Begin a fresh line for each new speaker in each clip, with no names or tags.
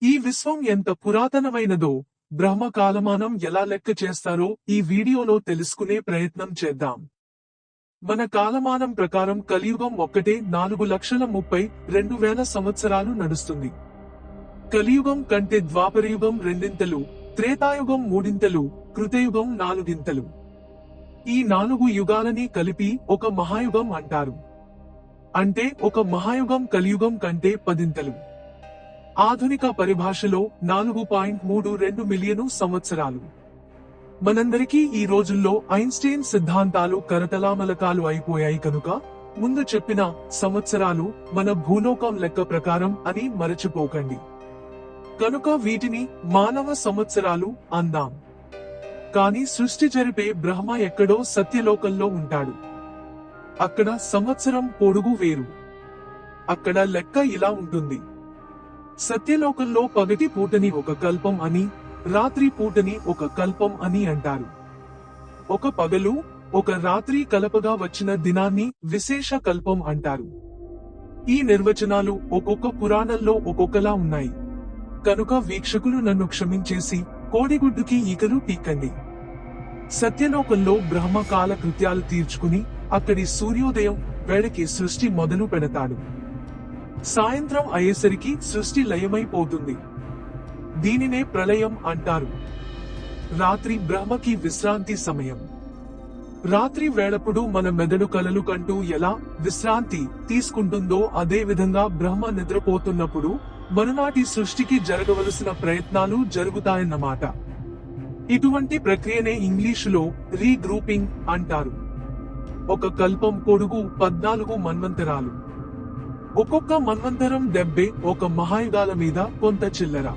ఈ విశ్వం ఎంత పురాతనమైనదో, బ్రహ్మ కాలమానం ఎలా లెక్క చేస్తారో ఈ వీడియోలో తెలుసుకునే ప్రయత్నం చేద్దాం. మన కాలమానం ప్రకారం కలియుగం ఒక్కటే 4,30,2,000 సంవత్సరాలు నడుస్తుంది. కలియుగం కంటే ద్వాపరయుగం రెండింతలు, త్రేతాయుగం మూడింతలు, కృతయుగం నాలుగింతలు. ఈ 4 యుగాలని కలిపి ఒక మహాయుగం అంటారు. అంటే ఒక మహాయుగం కలియుగం కంటే 10 ఆధునిక పరిభాషలో 4.32 మిలియను సంవత్సరాలు. మనందరికీ ఈ రోజుల్లో ఐన్స్టీన్ సిద్ధాంతాలు కరతలామలకాలు అయిపోయాయి కనుక ముందు చెప్పిన సంవత్సరాలు మన భూలోకం లెక్క ప్రకారం అని మరచిపోకండి. కనుక వీటిని మానవ సంవత్సరాలు అందాం. కాని సృష్టి జరిపే బ్రహ్మ ఎక్కడో సత్యలోకంలో ఉంటాడు. అక్కడ సంవత్సరం పొడుగు వేరు. అక్కడ లెక్క ఇలా ఉంటుంది. సత్యలోకంలో పగటి పూటని ఒక కల్పం అని, రాత్రి పూటని ఒక కల్పం అని అంటారు. ఒక పగలు, ఒక రాత్రి కలపగా వచ్చిన దినాన్ని విశేష కల్పం అంటారు. ఈ నిర్వచనాలు ఒక్కొక్క పురాణంలో ఒక్కొక్కలా ఉన్నాయి. కనుక వీక్షకులు నన్ను క్షమించేసి కోడిగుడ్డుకి ఈకలు పీకండి. సత్యలోకంలో బ్రహ్మ కాల కృత్యాలు తీర్చుకుని అక్కడి సూర్యోదయం వేళకి సృష్టి మొదలు పెడతాడు. సాయంత్రం అయ్యేసరికి సృష్టి లయమైపోతుంది. దీనినే ప్రళయం అంటారు. రాత్రి బ్రహ్మకి విశ్రాంతి సమయం. రాత్రి వేళప్పుడు మన మెదడు కలలు కంటూ ఎలా విశ్రాంతి తీసుకుంటుందో అదే విధంగా బ్రహ్మ నిద్రపోతున్నప్పుడు మరునాటి సృష్టికి జరగవలసిన ప్రయత్నాలు జరుగుతాయన్నమాట. ఇటువంటి ప్రక్రియనే ఇంగ్లీషులో రీగ్రూపింగ్ అంటారు. ఒక కల్పం పొడుగు 14 మన్వంతరాలు. ఒక్కొక్క మన్వంతరం 70 ఒక మహాయుగాల మీద కొంత చిల్లర.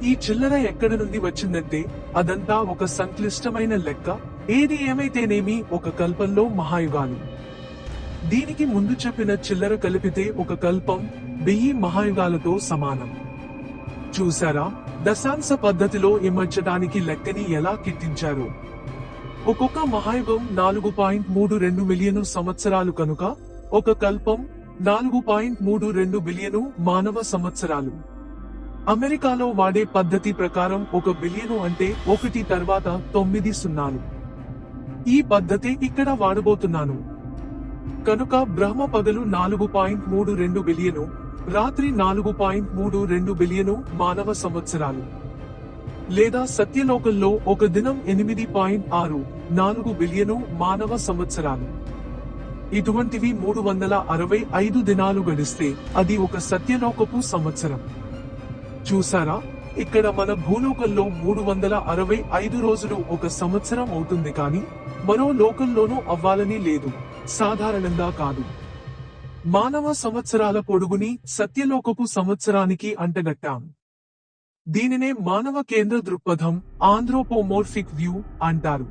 ఈ చిల్లర ఎక్కడి నుండి వచ్చిందంటే అదంతా ఒక సంక్లిష్టమైన లెక్క. ఏది ఏమైతేనేమి ఒక కల్పంలో మహాయుగాలు. దీనికి ముందు చెప్పిన చిల్లర కలిపితే ఒక కల్పం 1000 మహాయుగాలతో సమానం. చూసారా, దశాంశ పద్ధతిలో ఇమర్చడానికి లెక్కని ఎలా కిట్టించారు. ఒక్కొక్క మహాయుగం 4.32 మిలియను సంవత్సరాలు కనుక ఒక కల్పం 4.32 బిలియను మానవ సంవత్సరాలు. అమెరికాలో వాడే పద్ధతి ప్రకారం 1 బిలియను అంటే 1 తర్వాత 9 సున్నాలు. ఈ పద్ధతి ఇక్కడ వాడబోతున్నాను. కనుక బ్రహ్మ పగలు 4.32 బిలియను, రాత్రి 4.32 బిలియను మానవ సంవత్సరాలు. లేదా సత్యలోకంలో ఒక దినం 8.64 బిలియను మానవ సంవత్సరాలు. ఇటువంటివి 365 దినాలు గడిస్తే అది ఒక సత్యలోకపు సంవత్సరం. చూసారా, ఇక్కడ మన భూలోకంలో 365 రోజులు ఒక సంవత్సరం అవుతుంది. కానీ మరో లోకంలోనూ అవ్వాలని లేదు, సాధారణంగా కాదు. మానవ సంవత్సరాల పొడుగుని సత్యలోకపు సంవత్సరానికి అంటగట్టాం. దీనినే మానవ కేంద్ర దృక్పథం, ఆంథ్రోపోమోర్ఫిక్ వ్యూ అంటారు.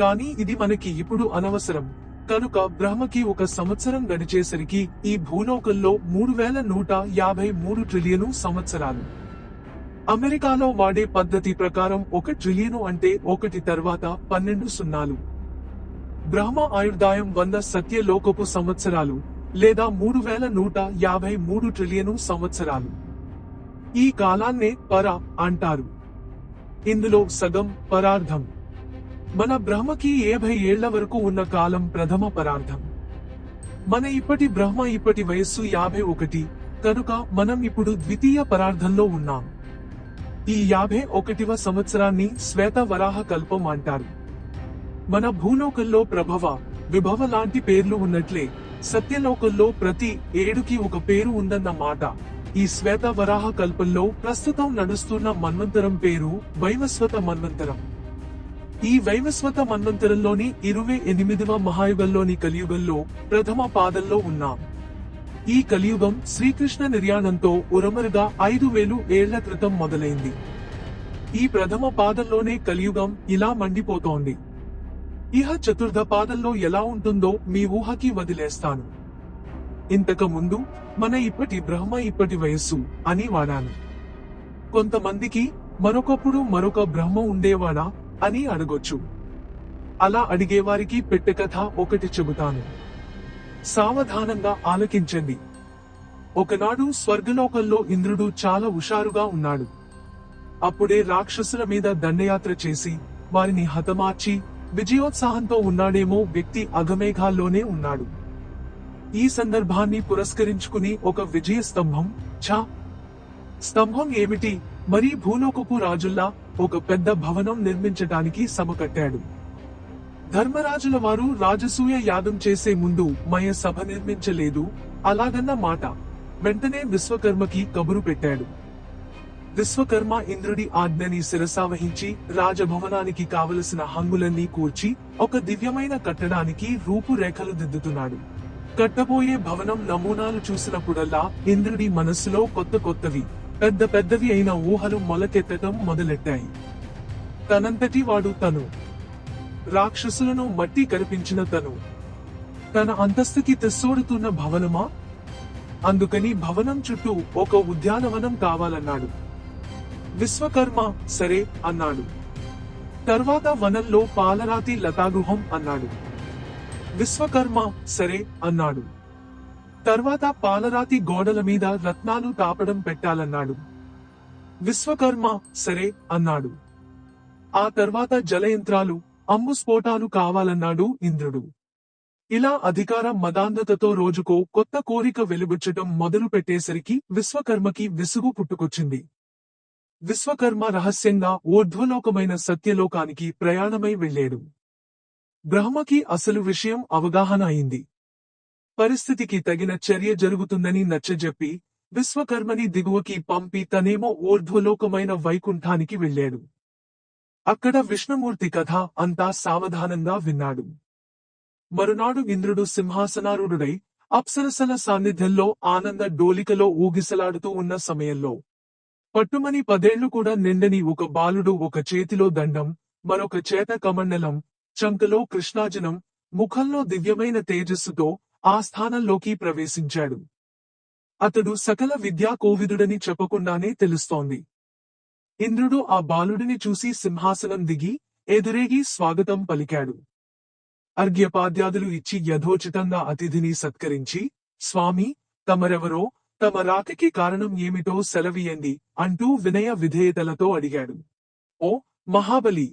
కానీ ఇది మనకి ఇప్పుడు అనవసరం. కనుక బ్రహ్మకి ఒక సంవత్సరం గడిచేసరికి ఈ భూలోకంలో 3153 ట్రిలియను సంవత్సరాలు. అమెరికాలో వాడే పద్ధతి ప్రకారం 1 ట్రిలియను అంటే 1 తర్వాత 12 సున్నాలు. బ్రహ్మ ఆయుర్దాయం 100 సత్యలోకపు సంవత్సరాలు లేదా 3153 ట్రిలియను సంవత్సరాలు. ఈ కాలాన్నే పర అంటారు. ఇందులో సగం పరార్థం. మన బ్రహ్మకి 50 ఏళ్ల వరకు ఉన్న కాలం ప్రథమ పరార్థం. మన ఇప్పటి బ్రహ్మ ఇప్పటి వయస్సు 51, కనుక మనం ఇప్పుడు ద్వితీయ పరార్థంలో ఉన్నాం. ఈ 51వ సంవత్సరాన్ని శ్వేత వరాహ కల్పం అంటారు. మన భూలోకంలో ప్రభవ, విభవ లాంటి పేర్లు ఉన్నట్లే సత్యలోకంలో ప్రతి 7కి ఒక పేరు ఉందన్న మాట. ఈ శ్వేత వరాహ కల్పంలో ప్రస్తుతం నడుస్తున్న మన్వంతరం పేరు వైవస్వత మన్వంతరం. ఈ వైవస్వత మన్వంతరంలోని 28వ మహాయుగంలోని కలియుగంలో ప్రథమ పాదంలో ఉన్నాం. ఈ కలియుగం శ్రీకృష్ణ నిర్యాణంతో ఉరమరుగా 5000 ఏళ్ల క్రితం మొదలైంది. ఈ ప్రథమ పాదంలోనే కలియుగం ఇలా మండిపోతోంది. ఇహ చతుర్థ పాదంలో ఎలా ఉంటుందో మీ ఊహకి వదిలేస్తాను. ఇంతకు ముందు మన ఇప్పటి బ్రహ్మ ఇప్పటి వయస్సు అని వాడాను. కొంతమందికి మరొకప్పుడు మరొక బ్రహ్మ ఉండేవాడా అని అడగొచ్చు. అలా అడిగేవారికి పెట్టె కథ ఒకటి చెబుతాను. సావధానంగా ఆలకించండి. ఒకనాడు స్వర్గలోకంలో ఇంద్రుడు చాలా హుషారుగా ఉన్నాడు. అప్పుడే రాక్షసుల మీద దండయాత్ర చేసి వారిని హతమార్చి విజయోత్సాహంతో ఉన్నాడేమో వ్యక్తి అఘమేఘాల్లోనే ఉన్నాడు. ఈ సందర్భాన్ని పురస్కరించుకుని ఒక విజయ స్తంభం ఏమిటి, మరీ భూలోకపు రాజుల్లా ఒక పెద్ద భవనం నిర్మించటానికి సమకట్టాడు. ధర్మరాజుల వారు రాజసూయ యాగం చేసే ముందు సభ నిర్మించలేదు అలాగన్న మాట. వెంటనే విశ్వకర్మకి కబురు పెట్టాడు. విశ్వకర్మ ఇంద్రుడి ఆజ్ఞని శిరసావహించి రాజభవనానికి కావలసిన హంగులన్నీ కూర్చి ఒక దివ్యమైన కట్టడానికి రూపురేఖలు దిద్దుతున్నాడు. కట్టబోయే భవనం నమూనాలు చూసినప్పుడల్లా ఇంద్రుడి మనస్సులో కొత్తవి పెద్దవి అయిన ఊహలు మొలకెత్తడం మొదలెట్టాయి. తనంతటి వాడు తను, రాక్షసులను మట్టి కరిపించిన తన అంతస్తుకి తెస్సోడుతున్న భవనమా? అందుకని భవనం చుట్టూ ఒక ఉద్యానవనం కావాలన్నాడు. విశ్వకర్మ సరే అన్నాడు. తర్వాత వనంలో పాలరాతి లతాగృహం అన్నాడు. విశ్వకర్మ సరే అన్నాడు. తర్వాత పాలరాతి గోడల మీద రత్నాలు తాపడం పెట్టాలన్నాడు. విశ్వకర్మ సరే అన్నాడు. ఆ తర్వాత జలయంత్రాలు, అంబు స్ఫోటాలు కావాలన్నాడు ఇంద్రుడు. ఇలా అధికార మదాంధతతో రోజుకో కొత్త కోరిక వెలుబుచ్చటం మొదలు పెట్టేసరికి విశ్వకర్మకి విసుగు పుట్టుకొచ్చింది. విశ్వకర్మ రహస్యంగా ఊర్ధ్వలోకమైన సత్యలోకానికి ప్రయాణమై వెళ్లేడు. బ్రహ్మకి అసలు విషయం అవగాహన అయింది. పరిస్థితికి తగిన చర్య జరుగుతుందని నచ్చజెప్పి విశ్వకర్మని దిగువకి పంపి తనేమో ఊర్ధ్వలోకమైన వైకుంఠానికి వెళ్లాడు. అక్కడ విష్ణుమూర్తి కథ అంతా సావధానంగా విన్నాడు. మరునాడు ఇంద్రుడు సింహాసనారూఢుడై అప్సరసల సాన్నిధ్యంలో ఆనంద డోలికలో ఊగిసలాడుతూ ఉన్న సమయంలో పట్టుమని 10 ఏళ్లు కూడా నిండని ఒక బాలుడు ఒక చేతిలో దండం, మరొక చేత కమండలం, చంకలో కృష్ణాజనం, ముఖంలో దివ్యమైన తేజస్సుతో ఆ స్థానంలోకి ప్రవేశించాడు. అతడు సకల విద్యా కోవిదుడని చెప్పకుండానే తెలుస్తోంది. ఇంద్రుడు ఆ బాలుడిని చూసి సింహాసనం దిగి ఎదురేగి స్వాగతం పలికాడు. అర్ఘ్యపాద్యాదులు ఇచ్చి యథోచితంగా అతిథిని సత్కరించి, స్వామి, తమరెవరో, తమ రాకకి కారణం ఏమిటో సెలవియండి అంటూ వినయ విధేయతలతో అడిగాడు. ఓ మహాబలి!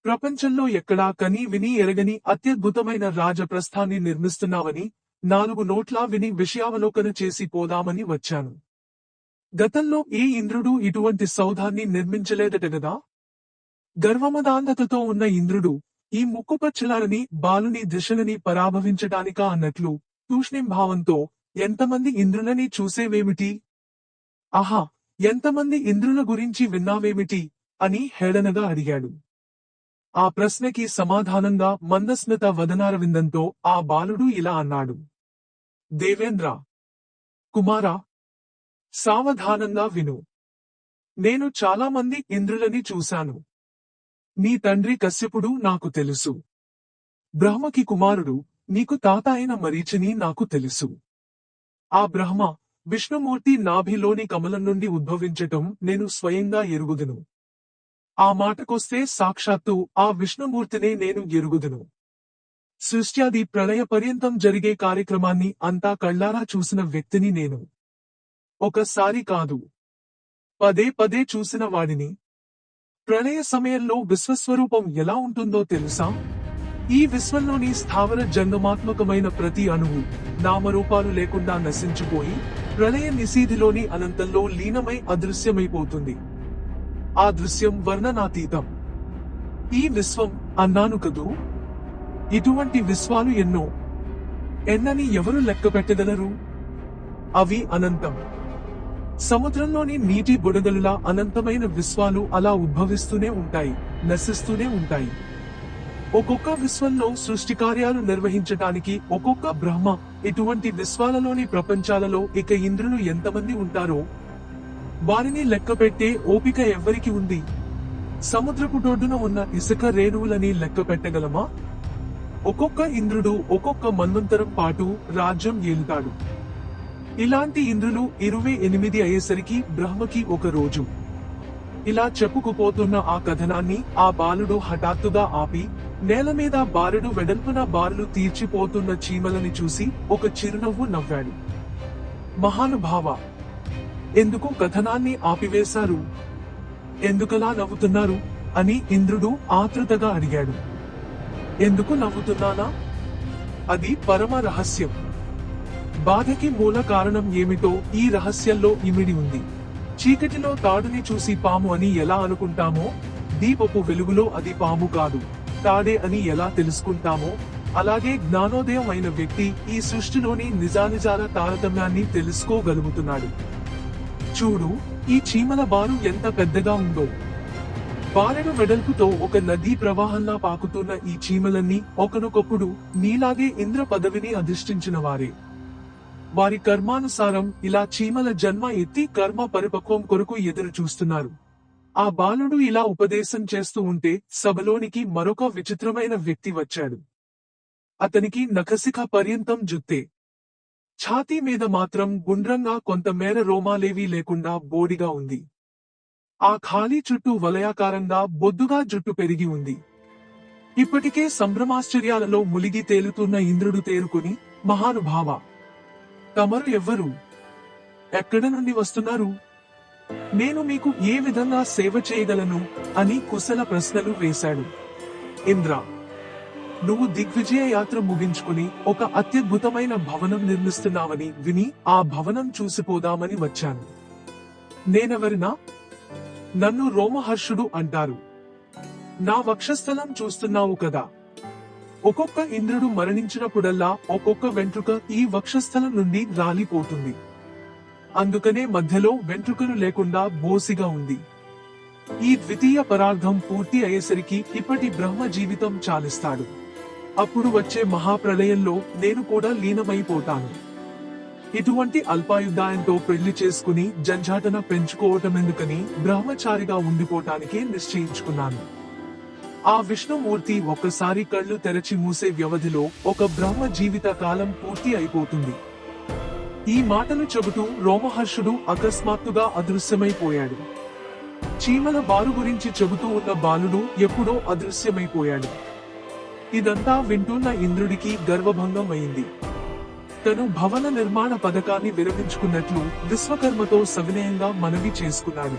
ప్రపంచంలో ఎక్కడా కనీ విని ఎరగని అత్యద్భుతమైన రాజప్రస్థాన్ని నిర్మిస్తున్నావని 4 నోట్లా విని విషయావలోకన చేసి పోదామని వచ్చాను. గతంలో ఏ ఇంద్రుడు ఇటువంటి సౌధాన్ని నిర్మించలేదటగదా? గర్వమదాంధతతో ఉన్న ఇంద్రుడు ఈ ముక్కుపచ్చలారని బాలుని దిశలని పరాభవించటానికా అన్నట్లు తూష్ణీంభావంతో ఎంతమంది ఇంద్రులని చూసేవేమిటి? ఆహా, ఎంతమంది ఇంద్రుల గురించి విన్నావేమిటి అని హేళనగా అడిగాడు. ఆ ప్రశ్నకి సమాధానంగా మందస్మిత వదనారవిందంతో ఆ బాలుడు ఇలా అన్నాడు. దేవేంద్ర కుమారా, సావధానంగా విను. నేను చాలామంది ఇంద్రులని చూశాను. నీ తండ్రి కశ్యపుడు నాకు తెలుసు. బ్రహ్మకి కుమారుడు నీకు తాత అయిన మరీచిని నాకు తెలుసు. ఆ బ్రహ్మ విష్ణుమూర్తి నాభిలోని కమలం నుండి ఉద్భవించటం నేను స్వయంగా ఎరుగుదును. ఆ మాటకొస్తే సాక్షాత్తు ఆ విష్ణుమూర్తినే నేను ఎరుగుదును. సృష్ట్యాది ప్రళయ పర్యంతం జరిగే కార్యక్రమాన్ని అంతా కళ్ళారా చూసిన వ్యక్తిని నేను. ఒకసారి కాదు, పదే చూసిన వాడిని. ప్రళయ సమయంలో విశ్వస్వరూపం ఎలా ఉంటుందో తెలుసా? ఈ విశ్వంలోని స్థావర జంగమాత్మకమైన ప్రతి అణువు నామరూపాలు లేకుండా నశించిపోయి ప్రళయ నిశీధిలోని అనంతంలో లీనమై అదృశ్యమైపోతుంది. ఆ దృశ్యం వర్ణనాతీతం. ఈ విశ్వం అన్నాను కదూ. ఇటువంటి విశ్వాలు ఎన్నో, ఎన్నని ఎవరు లెక్క పెట్టగలరు? అవి అనంతం. సముద్రంలోని నీటి బుడగలులా అనంతమైన విశ్వాలు అలా ఉద్భవిస్తూనే ఉంటాయి, నశిస్తూనే ఉంటాయి. ఒక్కొక్క విశ్వంలో సృష్టి కార్యాలు నిర్వహించటానికి ఒక్కొక్క బ్రహ్మ. ఇటువంటి విశ్వాలలోని ప్రపంచాలలో ఇక ఇంద్రులు ఎంతమంది ఉంటారో వారిని లెక్కపెట్టే ఓపిక ఎవ్వరికి ఉంది? సముద్రపు డొడ్డున ఉన్న ఇసుక రేణువులని లెక్క పెట్టగలమా? ఒక్కొక్క ఇంద్రుడు ఒక్కొక్క మన్వంతరం పాటు రాజ్యం ఏలుతాడు. ఇలాంటి ఇంద్రులు 28 అయ్యేసరికి బ్రహ్మకి ఒక రోజు. ఇలా చెప్పుకుపోతున్న ఆ కథనాన్ని ఆ బాలుడు హఠాత్తుగా ఆపి నేల మీద బారెడు వెడల్పున బారులు తీర్చిపోతున్న చీమలని చూసి ఒక చిరునవ్వు నవ్వాడు. మహానుభావ, ఎందుకు కథనాన్ని ఆపివేశారు? ఎందుకలా నవ్వుతున్నారు అని ఇంద్రుడు ఆతృతగా అడిగాడు. ఎందుకు నవ్వుతున్నానా? అది పరమ రహస్యం. బాధకి మూల కారణం ఏమిటో ఈ రహస్యంలో ఇమిడి ఉంది. చీకటిలో తాడుని చూసి పాము అని ఎలా అనుకుంటామో, దీపపు వెలుగులో అది పాము కాదు, తాడే అని ఎలా తెలుసుకుంటామో, అలాగే జ్ఞానోదయం అయిన వ్యక్తి ఈ సృష్టిలోని నిజానిజాల తారతమ్యాన్ని తెలుసుకోగలుగుతున్నాడు. చూడు, ఈ చీమల బారు ఎంత పెద్దగా ఉందో. బారెడు వెడల్పుతో ఒక నదీ ప్రవాహంలా పాకుతున్న ఈ చీమలన్నీ ఒకనొకప్పుడు నీలాగే ఇంద్ర పదవిని అధిష్ఠించిన వారే. వారి కర్మానుసారం ఇలా చీమల జన్మ ఎత్తి కర్మ పరిపక్వం కొరకు ఎదురు చూస్తున్నారు. ఆ బాలుడు ఇలా ఉపదేశం చేస్తూ ఉంటే సభలోనికి మరొక విచిత్రమైన వ్యక్తి వచ్చాడు. అతనికి నఖశిఖ పర్యంతం జుత్తే. ఛాతీ మీద మాత్రం గుండ్రంగా కొంతమేర రోమాలేవీ లేకుండా బోడిగా ఉంది. ఆ ఖాళీ చుట్టూ వలయాకారంగా బొద్దుగా జుట్టు పెరిగి ఉంది. ఇప్పటికే సంభ్రమాశ్చర్యాలలో ములిగి తేలుతున్న ఇంద్రుడు తేరుకుని, మహానుభావ, తమరు ఎవ్వరు? ఎక్కడ నుండి వస్తున్నారు? నేను మీకు ఏ విధంగా సేవ చేయగలను అని కుశల ప్రశ్నలు వేశాడు. ఇంద్ర, నువ్వు దిగ్విజయ యాత్ర ముగించుకుని ఒక అత్యద్భుతమైన భవనం నిర్మిస్తున్నావని విని ఆ భవనం చూసిపోదామని వచ్చాను. నేనెవరినా? నన్ను రోమహర్షుడు అంటారు. నా వక్షస్థలం చూస్తున్నావు కదా. ఒక్కొక్క ఇంద్రుడు మరణించినప్పుడల్లా ఒక్కొక్క వెంట్రుక ఈ వక్షస్థలం నుండి రాలిపోతుంది. అందుకనే మధ్యలో వెంట్రుకలు లేకుండా బోసిగా ఉంది. ఈ ద్వితీయ పరార్థం పూర్తి అయ్యేసరికి ఇప్పటి బ్రహ్మ జీవితం చాలిస్తాడు. అప్పుడు వచ్చే మహాప్రళయంలో నేను కూడా లీనమైపోతాను. ఇటువంటి అల్పాయుధాయంతో పెళ్లి చేసుకుని జంఝాటన పెంచుకోవటమెందుకని బ్రహ్మచారిగా ఉండిపోటానికే నిశ్చయించుకున్నాను. ఆ విష్ణుమూర్తి ఒక్కసారి కళ్ళు తెరచి మూసే వ్యవధిలో ఒక బ్రహ్మ జీవిత కాలం పూర్తి అయిపోతుంది. ఈ మాటలు చెబుతూ రోమహర్షుడు అకస్మాత్తుగా అదృశ్యమైపోయాడు. చీమల బారు గురించి చెబుతూ ఉన్న బాలుడు ఎప్పుడో అదృశ్యమైపోయాడు. ఇదంతా వింటున్న ఇంద్రుడికి గర్వభంగం అయింది. తను భవన నిర్మాణ పథకాన్ని విరమించుకున్నట్లు విశ్వకర్మతో సవినయంగా మనవి చేసుకున్నాడు.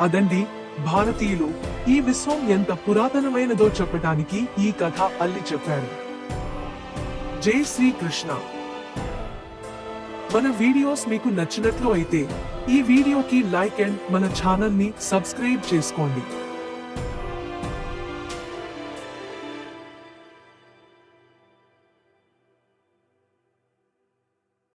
అదండి భారతీయులు, ఈ విశ్వం ఎంత పురాతనమైనదో చెప్పటానికి ఈ కథ అల్లి చెప్పారు. జై శ్రీకృష్ణ. మన వీడియోస్ మీకు నచ్చినట్లు అయితే ఈ వీడియోకి లైక్ అండ్ మన ఛానల్ ని సబ్స్క్రైబ్ చేసుకోండి.